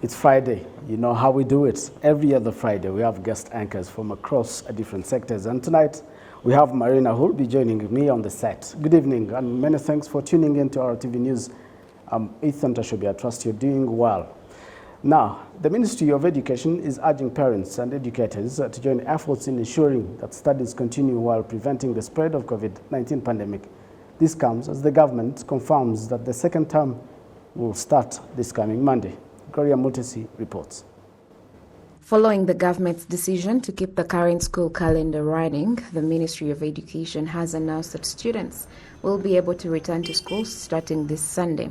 It's Friday. You know how we do it. Every other Friday, we have guest anchors from across different sectors. And tonight, we have Marina who will be joining me on the set. Good evening, and many thanks for tuning in to our TV News. I'm Ethan Tashobi. I trust you're doing well. Now, the Ministry of Education is urging parents and educators to join efforts in ensuring that studies continue while preventing the spread of COVID-19 pandemic. This comes as the government confirms that the second term will start this coming Monday. Gloria Mutesi reports. Following the government's decision to keep the current school calendar running, the Ministry of Education has announced that students will be able to return to schools starting this Sunday.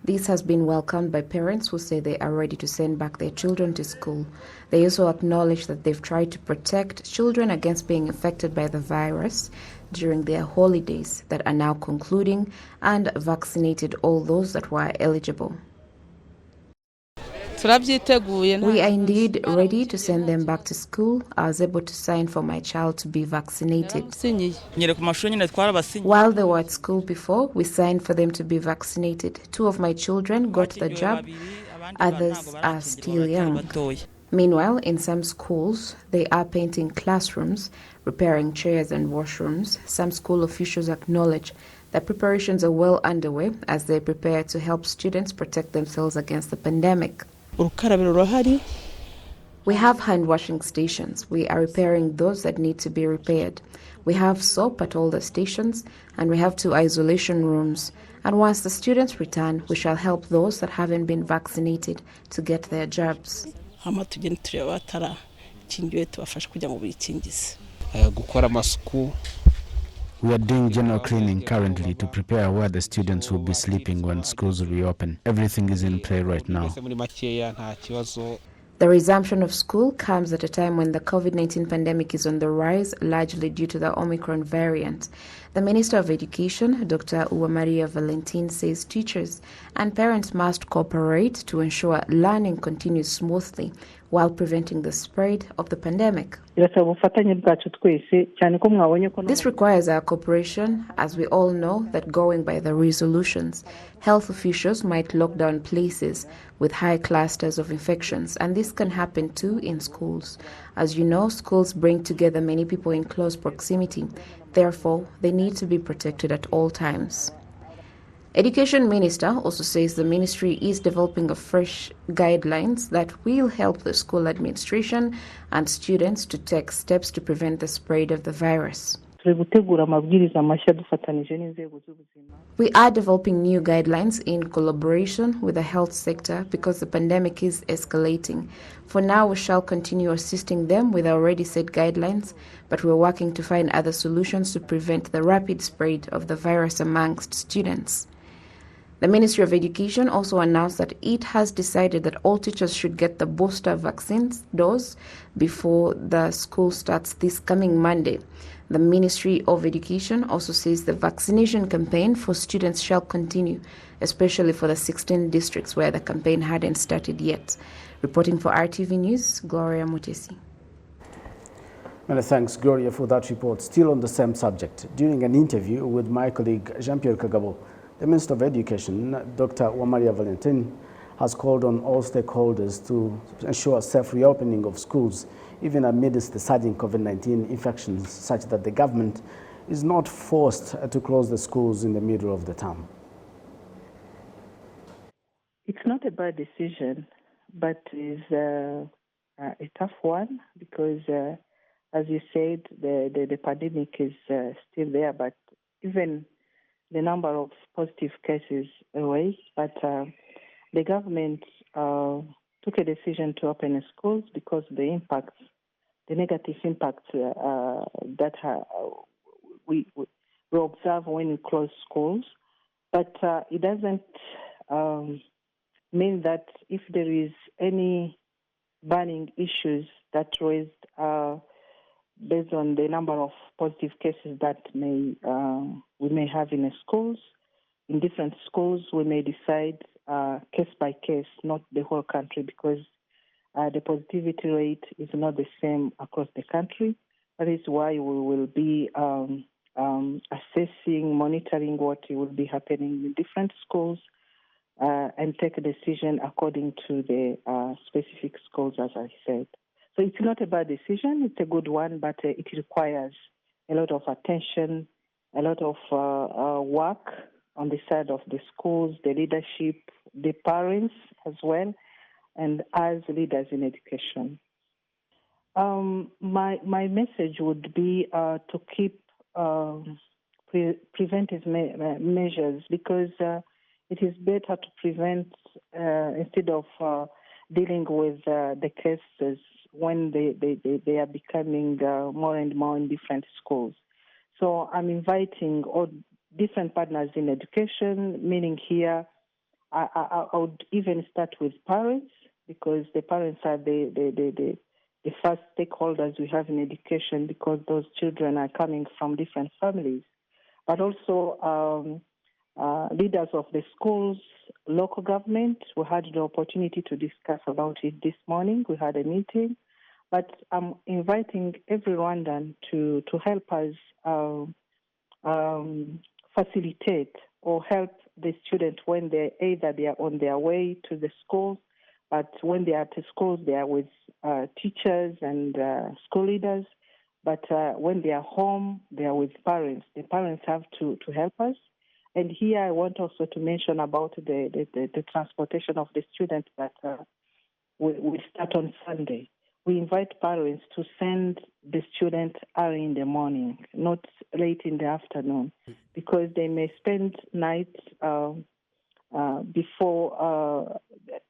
This has been welcomed by parents who say they are ready to send back their children to school. They also acknowledge that they've tried to protect children against being affected by the virus during their holidays that are now concluding and vaccinated all those that were eligible. We are indeed ready to send them back to school. I was able to sign for my child to be vaccinated. While they were at school before, we signed for them to be vaccinated. 2 of my children got the jab, others are still young. Meanwhile, in some schools, they are painting classrooms, repairing chairs and washrooms. Some school officials acknowledge that preparations are well underway as they prepare to help students protect themselves against the pandemic. We have hand washing stations. We are repairing those that need to be repaired. We have soap at all the stations, and we have 2 isolation rooms. And once the students return, we shall help those that haven't been vaccinated to get their jabs. We are doing general cleaning currently to prepare where the students will be sleeping when schools reopen. Everything is in play right now. The resumption of school comes at a time when the COVID-19 pandemic is on the rise, largely due to the Omicron variant. The Minister of Education, Dr. Maria Valentin, says teachers and parents must cooperate to ensure learning continues smoothly while preventing the spread of the pandemic. This requires our cooperation, as we all know that going by the resolutions, health officials might lock down places with high clusters of infections, and this can happen too in schools. As you know, schools bring together many people in close proximity. Therefore, they need to be protected at all times. Education Minister also says the ministry is developing a fresh guidelines that will help the school administration and students to take steps to prevent the spread of the virus. We are developing new guidelines in collaboration with the health sector because the pandemic is escalating. For now, we shall continue assisting them with already set guidelines, but we're working to find other solutions to prevent the rapid spread of the virus amongst students. The Ministry of Education also announced that it has decided that all teachers should get the booster vaccine dose before the school starts this coming Monday. The Ministry of Education also says the vaccination campaign for students shall continue, especially for the 16 districts where the campaign hadn't started yet. Reporting for RTV News, Gloria Mutesi. Many thanks, Gloria, for that report. Still on the same subject, during an interview with my colleague Jean-Pierre Kagabo, the Minister of Education, Dr. Maria Valentin, has called on all stakeholders to ensure safe reopening of schools, even amidst the surging COVID-19 infections, such that the government is not forced to close the schools in the middle of the term. It's not a bad decision, but it's a tough one because, as you said, the pandemic is still there, but even the number of positive cases rose, but the government took a decision to open the schools because the negative impacts that we observe when we close schools. But it doesn't mean that if there is any burning issues that raised based on the number of positive cases that we may have in the schools. In different schools, we may decide case by case, not the whole country, because the positivity rate is not the same across the country. That is why we will be assessing, monitoring what will be happening in different schools and take a decision according to the specific schools, as I said. So it's not a bad decision. It's a good one, but it requires a lot of attention, a lot of work on the side of the schools, the leadership, the parents as well, and as leaders in education. My message would be to keep preventive measures, because it is better to prevent instead of dealing with the cases when they are becoming more and more in different schools. So I'm inviting all different partners in education, meaning here I would even start with parents, because the parents are the first stakeholders we have in education, because those children are coming from different families. But also leaders of the schools, local government. We had the opportunity to discuss about it this morning. We had a meeting. But I'm inviting every Rwandan to help us facilitate or help the students when they are on their way to the schools, but when they are at the schools, they are with teachers and school leaders. But when they are home, they are with parents. The parents have to help us. And here I want also to mention about the transportation of the students that we start on Sunday. We invite parents to send the students early in the morning, not late in the afternoon, because they may spend nights before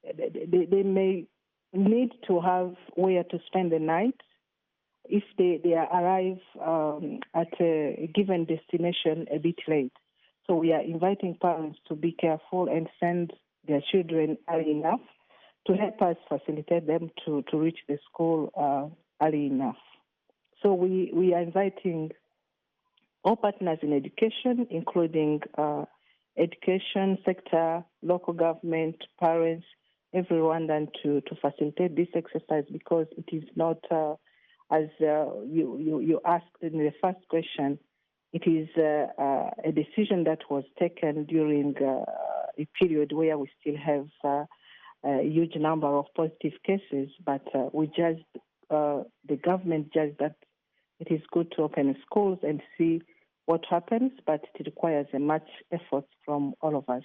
they may need to have where to spend the night if they arrive at a given destination a bit late. So we are inviting parents to be careful and send their children early enough to help us facilitate them to reach the school early enough. So we are inviting all partners in education, including education sector, local government, parents, every Rwandan to facilitate this exercise, because it is not, as you asked in the first question, it is a decision that was taken during a period where we still have a huge number of positive cases, but the government judged that it is good to open schools and see what happens, but it requires a much effort from all of us.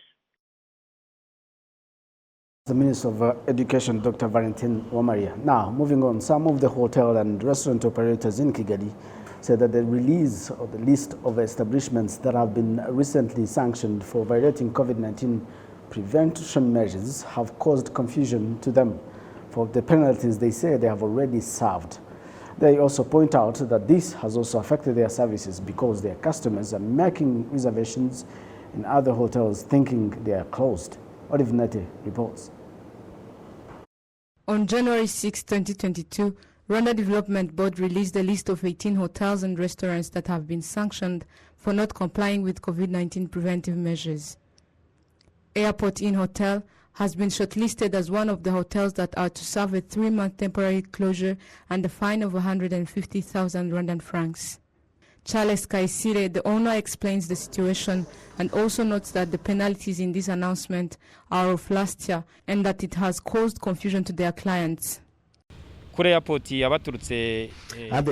The Minister of Education, Dr. Valentin Wamaria. Now, moving on, some of the hotel and restaurant operators in Kigali said that the release of the list of establishments that have been recently sanctioned for violating COVID-19 prevention measures have caused confusion to them. For the penalties they say they have already served. They also point out that this has also affected their services, because their customers are making reservations in other hotels thinking they are closed. Olive Nete reports. On January 6, 2022, Rwanda Development Board released a list of 18 hotels and restaurants that have been sanctioned for not complying with COVID-19 preventive measures. Airport Inn Hotel has been shortlisted as one of the hotels that are to serve a 3-month temporary closure and a fine of 150,000 Rwandan francs. Charles Kaisire, the owner, explains the situation and also notes that the penalties in this announcement are of last year and that it has caused confusion to their clients. At the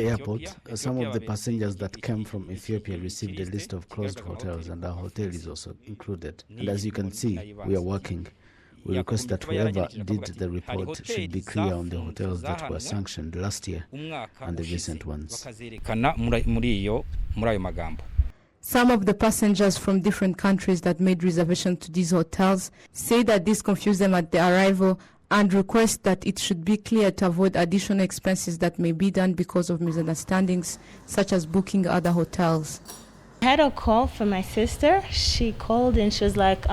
airport, some of the passengers that came from Ethiopia received a list of closed hotels, and our hotel is also included. And as you can see, we are working. We request that whoever did the report should be clear on the hotels that were sanctioned last year and the recent ones. Some of the passengers from different countries that made reservations to these hotels say that this confused them at the arrival and request that it should be clear to avoid additional expenses that may be done because of misunderstandings, such as booking other hotels. I had a call from my sister. She called and she was like,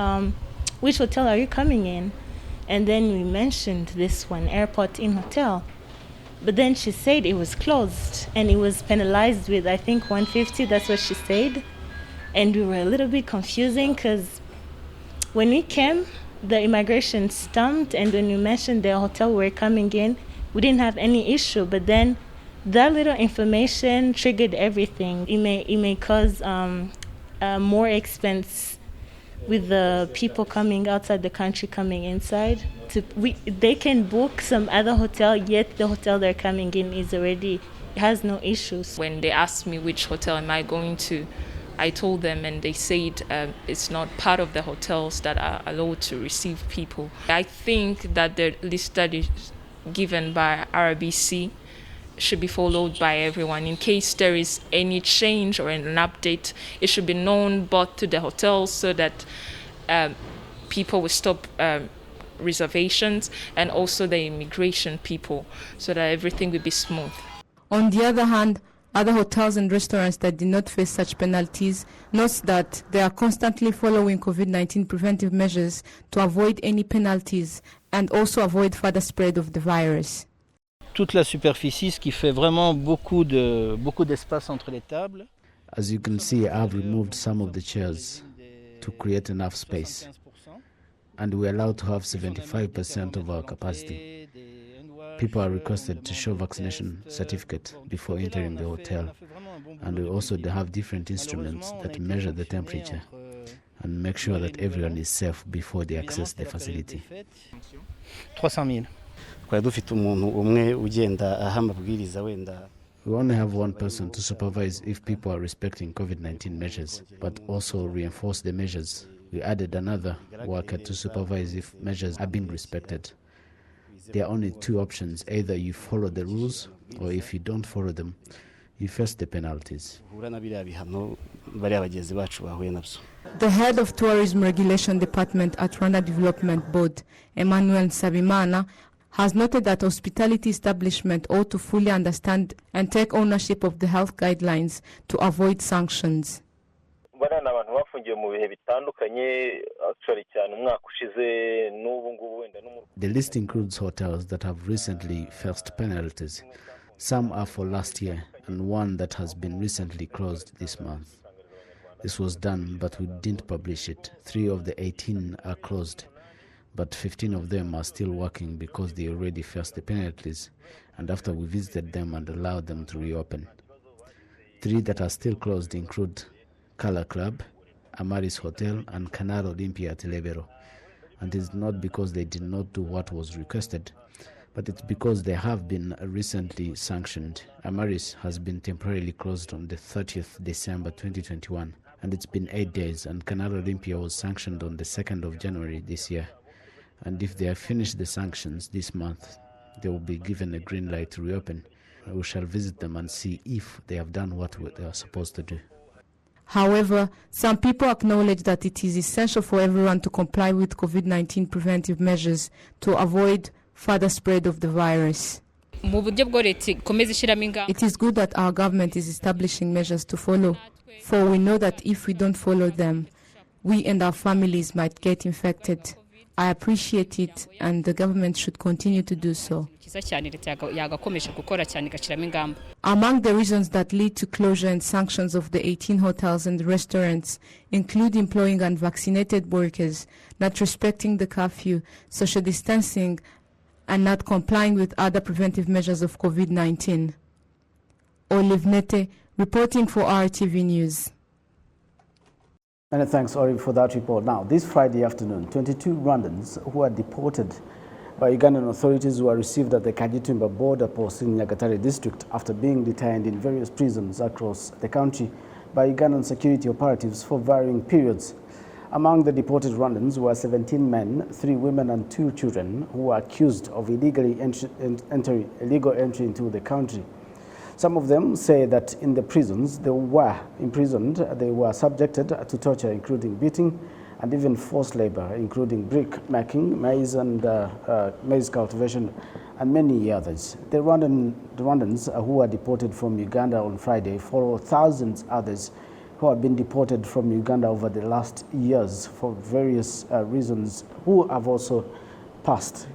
which hotel are you coming in? And then we mentioned this one, Airport Inn Hotel. But then she said it was closed and it was penalized with, I think, 150, that's what she said. And we were a little bit confusing because when we came, the immigration stamped, and when we mentioned the hotel we were coming in, we didn't have any issue. But then that little information triggered everything. It may cause more expense with the people coming outside the country coming inside. they can book some other hotel, yet the hotel they're coming in has no issues. When they asked me which hotel am I going to, I told them, and they said it's not part of the hotels that are allowed to receive people. I think that the list that is given by RBC should be followed by everyone. In case there is any change or an update, it should be known both to the hotels so that people will stop reservations, and also the immigration people, so that everything will be smooth. On the other hand, other hotels and restaurants that did not face such penalties note that they are constantly following COVID-19 preventive measures to avoid any penalties and also avoid further spread of the virus. Toute la superficie, ce qui fait vraiment beaucoup d'espace entre les tables. As you can see, I've removed some of the chairs to create enough space, and we're allowed to have 75% of our capacity. People are requested to show vaccination certificate before entering the hotel, and we also have different instruments that measure the temperature and make sure that everyone is safe before they access the facility. 300,000. We only have one person to supervise if people are respecting COVID-19 measures, but also reinforce the measures. We added another worker to supervise if measures are being respected. There are only two options: either you follow the rules, or if you don't follow them, you face the penalties. The head of Tourism Regulation Department at Rwanda Development Board, Emmanuel Nsabimana, has noted that hospitality establishments ought to fully understand and take ownership of the health guidelines to avoid sanctions. The list includes hotels that have recently faced penalties. Some are for last year, and one that has been recently closed this month. This was done, but we didn't publish it. 3 of the 18 are closed, but 15 of them are still working because they already faced the penalties, and after we visited them and allowed them to reopen. 3 that are still closed include Color Club, Amaris Hotel, and Canal Olympia at Levero. And it's not because they did not do what was requested, but it's because they have been recently sanctioned. Amaris has been temporarily closed on the 30th December 2021, and it's been 8 days, and Canal Olympia was sanctioned on the 2nd of January this year. And if they have finished the sanctions this month, they will be given a green light to reopen. We shall visit them and see if they have done what they are supposed to do. However, some people acknowledge that it is essential for everyone to comply with COVID-19 preventive measures to avoid further spread of the virus. It is good that our government is establishing measures to follow, for we know that if we don't follow them, we and our families might get infected. I appreciate it, and the government should continue to do so. Among the reasons that lead to closure and sanctions of the 18 hotels and restaurants include employing unvaccinated workers, not respecting the curfew, social distancing, and not complying with other preventive measures of COVID-19. Olive Nete, reporting for RTV News. Many thanks, Ori, for that report. Now, this Friday afternoon, 22 Rwandans who are deported by Ugandan authorities were received at the Kagitumba border post in Nyagatare district after being detained in various prisons across the country by Ugandan security operatives for varying periods. Among the deported Rwandans were 17 men, 3 women and 2 children who were accused of illegal entry into the country. Some of them say that in the prisons they were imprisoned, they were subjected to torture, including beating and even forced labor, including brick making, maize and maize cultivation, and many others. The Rwandans who were deported from Uganda on Friday follow thousands others who have been deported from Uganda over the last years for various reasons, who have also passed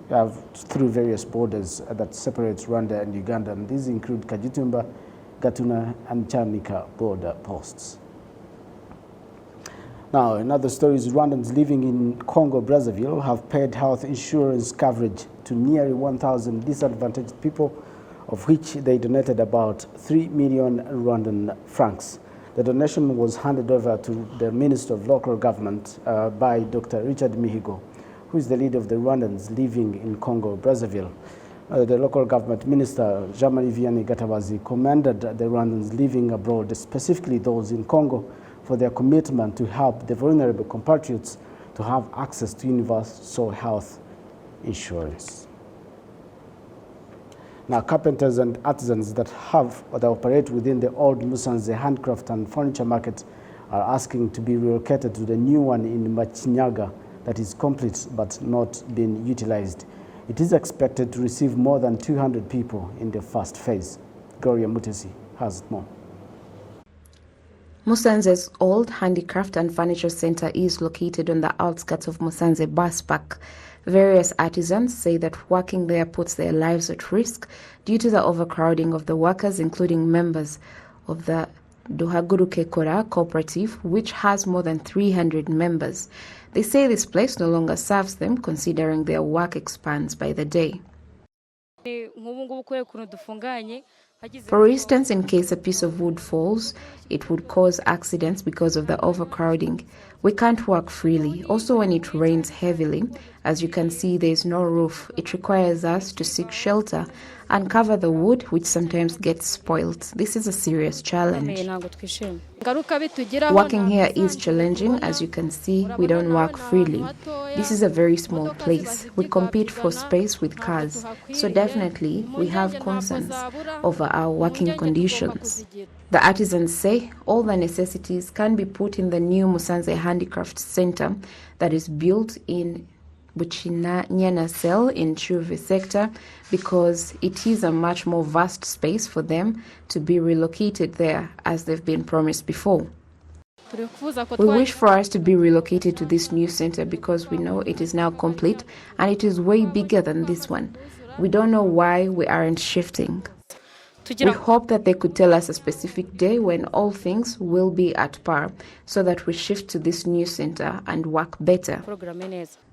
through various borders that separate Rwanda and Uganda, and these include Kagitumba, Gatuna, and Chanika border posts. Now, another story is Rwandans living in Congo-Brazzaville have paid health insurance coverage to nearly 1,000 disadvantaged people, of which they donated about 3 million Rwandan francs. The donation was handed over to the Minister of Local Government by Dr. Richard Mihigo, who is the leader of the Rwandans living in Congo, Brazzaville. The local government minister, Jean-Marie Vianney Gatabazi, commended the Rwandans living abroad, specifically those in Congo, for their commitment to help the vulnerable compatriots to have access to universal health insurance. Now, carpenters and artisans that operate within the old Musanze handcraft and furniture market are asking to be relocated to the new one in Machinyaga that is complete but not being utilized. It is expected to receive more than 200 people in the first phase. Gloria Mutesi has more. Musanze's old handicraft and furniture center is located on the outskirts of Musanze bus park. Various artisans say that working there puts their lives at risk due to the overcrowding of the workers, including members of the Duhaguruke Kora cooperative, which has more than 300 members. They say this place no longer serves them, considering their work expands by the day. For instance, in case a piece of wood falls, it would cause accidents because of the overcrowding. We can't work freely. Also, when it rains heavily, as you can see, there is no roof. It requires us to seek shelter and cover the wood, which sometimes gets spoiled. This is a serious challenge. Working here is challenging. As you can see, we don't work freely. This is a very small place. We compete for space with cars. So definitely, we have concerns over our working conditions. The artisans say all the necessities can be put in the new Musanze Handicraft Center that is built in Buchinyana cell in Chuve sector because it is a much more vast space for them to be relocated there as they've been promised before. We wish for us to be relocated to this new center because we know it is now complete and it is way bigger than this one. We don't know why we aren't shifting. We hope that they could tell us a specific day when all things will be at par so that we shift to this new center and work better.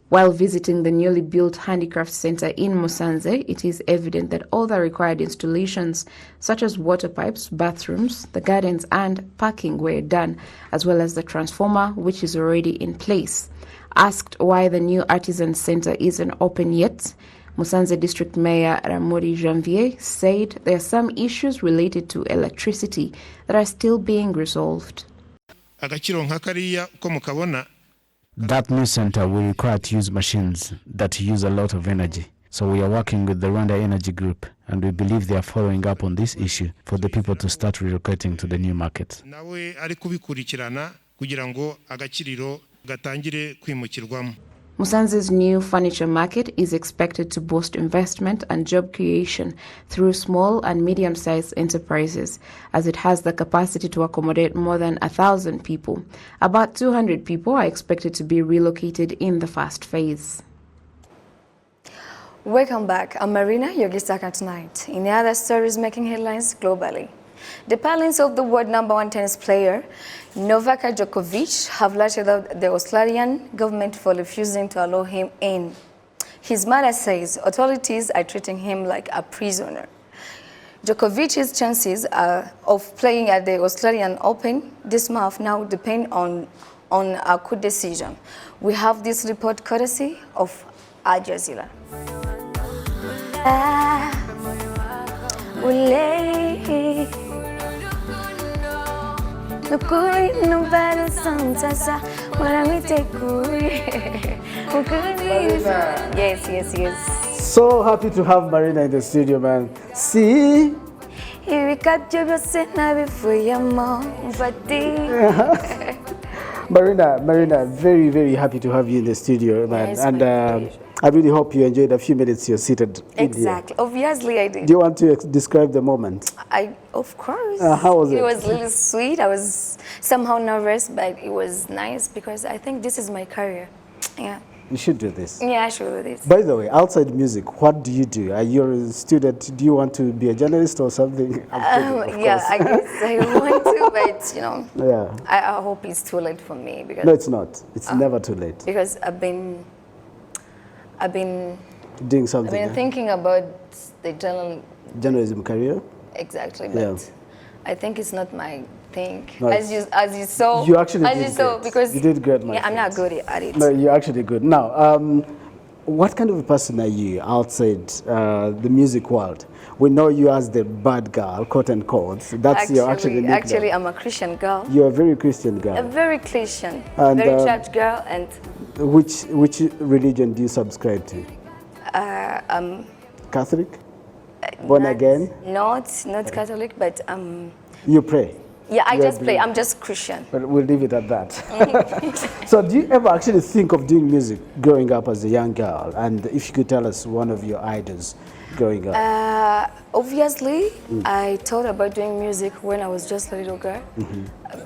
While visiting the newly built handicraft center in Musanze, it is evident that all the required installations, such as water pipes, bathrooms, the gardens and parking were done, as well as the transformer, which is already in place. Asked why the new artisan center isn't open yet, Musanze District Mayor Ramuri Janvier said there are some issues related to electricity that are still being resolved. That new center will require to use machines that use a lot of energy. So we are working with the Rwanda Energy Group, and we believe they are following up on this issue for the people to start relocating to the new market. Musanze's new furniture market is expected to boost investment and job creation through small and medium-sized enterprises, as it has the capacity to accommodate more than 1,000 people. About 200 people are expected to be relocated in the first phase. Welcome back. I'm Marina Yogisaka tonight. In the other stories making headlines globally, the parents of the world #1 tennis player Novak Djokovic have lashed out the Australian government for refusing to allow him in. His mother says authorities are treating him like a prisoner. Djokovic's chances of playing at the Australian Open this month now depend on a court decision. We have this report courtesy of Al Jazeera. Yes. So happy to have Marina in the studio, man. See? Marina, very, very happy to have you in the studio, man. Yes, and I really hope you enjoyed a few minutes you're seated. Exactly. Obviously, I did. Do you want to describe the moment? Of course. How was it? It was really sweet. I was somehow nervous, but it was nice because I think this is my career. Yeah. You should do this. Yeah, I should do this. By the way, outside music, what do you do? Are you a student? Do you want to be a journalist or something? Yeah, I guess I want to, but you know, yeah. I hope it's too late for me because No, it's not. It's never too late. Because I've been doing something. I've been thinking about the journalism career. Exactly, but I think it's not my thing. No, as you saw, you actually did you saw, great. because you did great, man. Yeah, I'm not good at it. No, you're actually good. Now, what kind of a person are you outside the music world? We know you as the bad girl, quote unquote. That's your actually nickname. Actually, I'm a Christian girl. You're a very Christian girl. A very Christian, and, very church girl. And which religion do you subscribe to? Catholic? Born again? Not Catholic, but you pray? Yeah, I just play. I'm just Christian. But we'll leave it at that. So do you ever actually think of doing music growing up as a young girl? And if you could tell us one of your idols growing up. Obviously, I thought about doing music when I was just a little girl.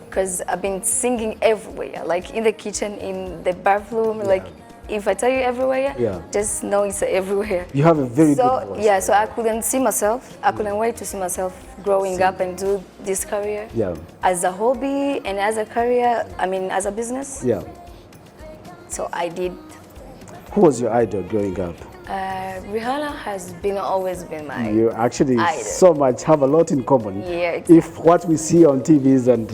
Because I've been singing everywhere, like in the kitchen, in the bathroom, like if I tell you everywhere, just know it's everywhere. You have a very good voice. Yeah, so I couldn't see myself. I couldn't wait to see myself growing up and do this career. Yeah. As a hobby and as a career, I mean, as a business. Yeah. So I did. Who was your idol growing up? Rihanna has always been my You actually idol. So much have a lot in common. Yeah, exactly. If what we see on TVs and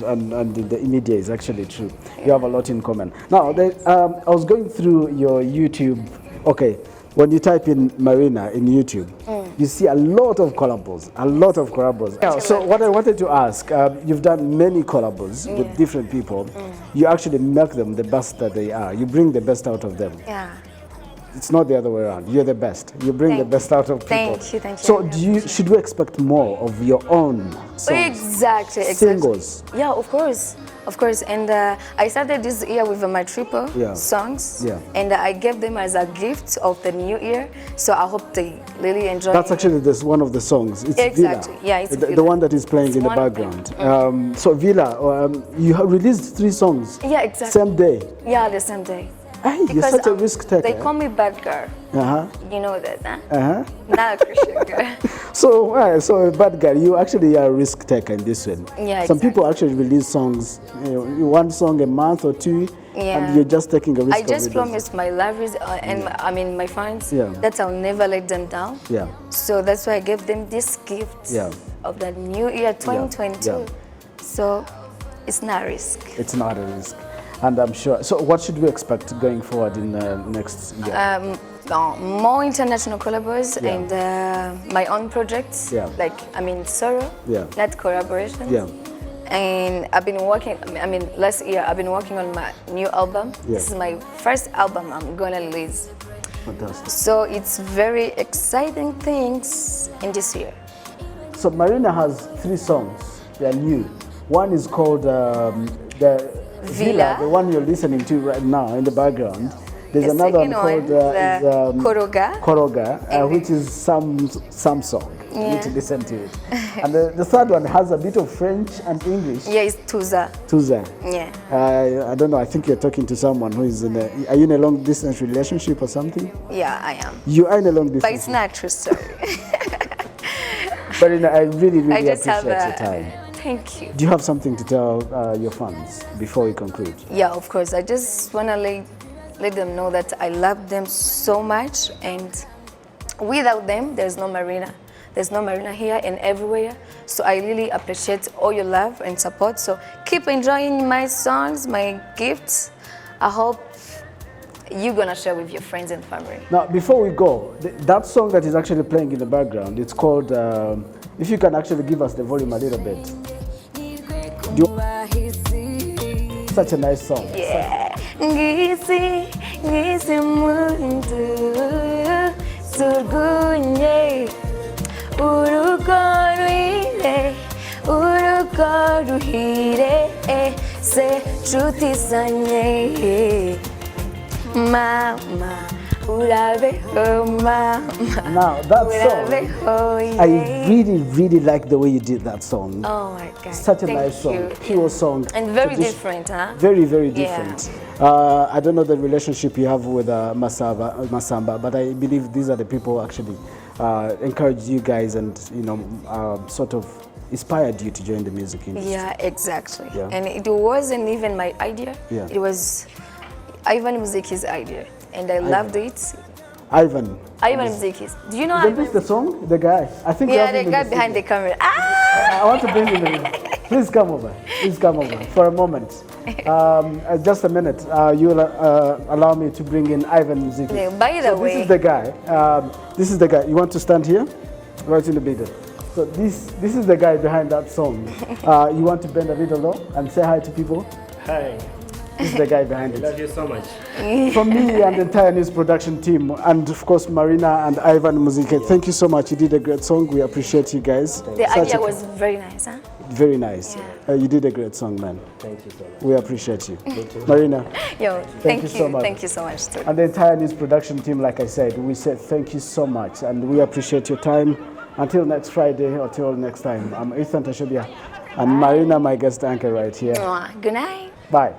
in the media is actually true, you have a lot in common. Now, I was going through your YouTube. Okay, when you type in Marina in YouTube, you see a lot of collabos, Yeah, so what I wanted to ask, you've done many collabos with different people. You actually make them the best that they are. You bring the best out of them. Yeah. It's not the other way around. You're the best. You bring the best out of people. Thank you. So should we expect more of your own songs? Exactly. Singles? Yeah, of course. And I started this year with my triple songs. Yeah. And I gave them as a gift of the new year. So I hope they really enjoy That's actually one of the songs. It's exactly. Villa. Yeah, it's the one that is playing in the background. So Villa, you have released 3 songs. Yeah, exactly. Same day. Yeah, the same day. Hey, you're such a risk taker. They call me bad girl. You know that, huh? Not a Christian girl. So bad girl, you actually are a risk taker in this one. Yeah, Some people actually release songs, one song a month or 2, and you're just taking a risk. I just promised my lovers and my fans that I'll never let them down. Yeah. So that's why I gave them this gift of the new year 2022. Yeah. So it's not a risk. It's not a risk. And I'm sure. So what should we expect going forward in next year? More international collabs and my own projects. Yeah. Solo, not collaboration. Yeah. And I've been working, last year I've been working on my new album. Yeah. This is my first album I'm gonna release. Fantastic. So it's very exciting things in this year. So Marina has 3 songs. They're new. One is called the Villa, the one you're listening to right now in the background. There's another one called Koroga, which is some song. You need to listen to it. And the third one has a bit of French and English. Yeah, it's Tuza. Yeah. I don't know, I think you're talking to someone who is are you in a long distance relationship or something? Yeah, I am. You are in a long distance. But it's not true story. But I really appreciate your time. Thank you. Do you have something to tell your fans before we conclude? Yeah, of course. I just want to let them know that I love them so much, and without them, there's no Marina. There's no Marina here and everywhere. So I really appreciate all your love and support. So keep enjoying my songs, my gifts. I hope you're gonna share with your friends and family. Now, before we go, that song that is actually playing in the background, it's called, if you can actually give us the volume a little bit. Such a nice song. Yeah. Ngisi muntu surgunye urukoruhire se chutizanye mama. Now that song, I really like the way you did that song. Oh my God! Such a nice song, pure song, and very different, huh? Very different. I don't know the relationship you have with Masamba, but I believe these are the people who actually encouraged you guys and sort of inspired you to join the music industry. Yeah, exactly. Yeah. And it wasn't even my idea. Yeah. It was Ivan Muziki's idea. And I loved it. Ivan Muzikis. Do you know Ivan? Is this the song? The guy? I think. Yeah, the guy behind the camera. I want to bring him in. Please come over. Please come over for a moment. Just a minute. You will allow me to bring in Ivan Muziki. By the way, this is the guy. This is the guy. You want to stand here, right in the middle. So this is the guy behind that song. You want to bend a little low and say hi to people? Hi. This is the guy behind it. I love you so much. From me and the entire news production team, and of course Marina and Ivan Muzike, thank you so much. You did a great song. We appreciate you guys. The idea was very nice, huh? Very nice. Yeah. You did a great song, man. Thank you so much. We appreciate you. Marina. Yo, thank you so much. Thank you so much. Too. And the entire news production team, like I said, we said thank you so much, and we appreciate your time. Until next Friday, or till next time, I'm Ethan Tashobia, and Marina, my guest anchor right here. Good night. Bye.